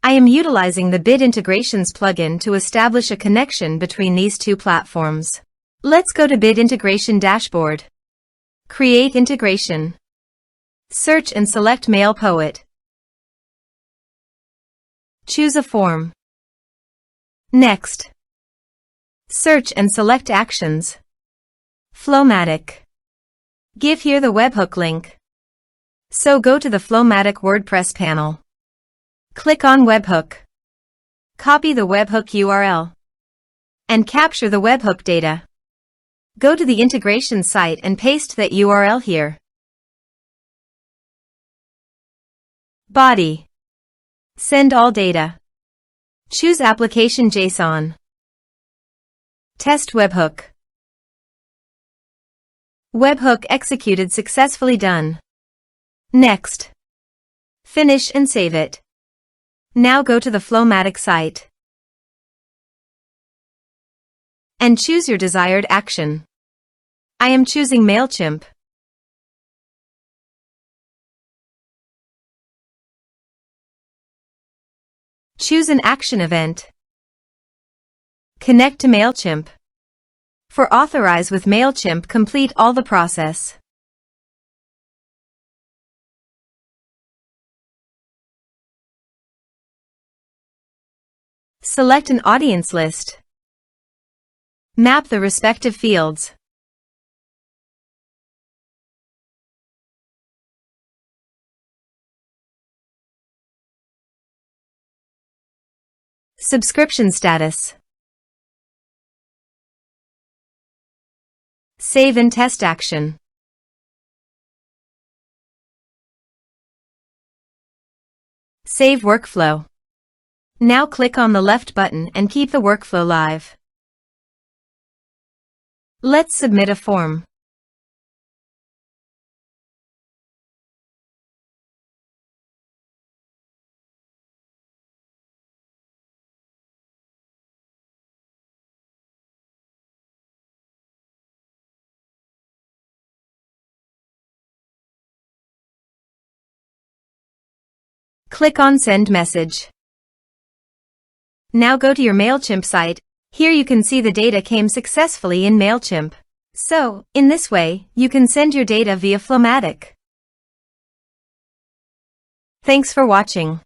I am utilizing the Bit Integrations plugin to establish a connection between these two platforms. Let's go to Bit Integration Dashboard. Create integration. Search and select MailPoet. Choose a form. Next. Search and select Actions. FlowMattic. Give here the webhook link. So go to the FlowMattic WordPress panel. Click on Webhook. Copy the webhook URL. And capture the webhook data. Go to the integration site and paste that URL here. Body. Send all data. Choose Application JSON. Test webhook. Webhook executed successfully done. Next. Finish and save it. Now go to the FlowMattic site. And choose your desired action. I am choosing MailChimp. Choose an action event. Connect to MailChimp. For Authorize with MailChimp, complete all the process. Select an audience list. Map the respective fields. Subscription status. Save and test action. Save workflow. Now click on the left button and keep the workflow live. Let's submit a form. Click on Send Message. Now go to your MailChimp site. Here you can see the data came successfully in MailChimp. So, in this way, you can send your data via FlowMattic. Thanks for watching.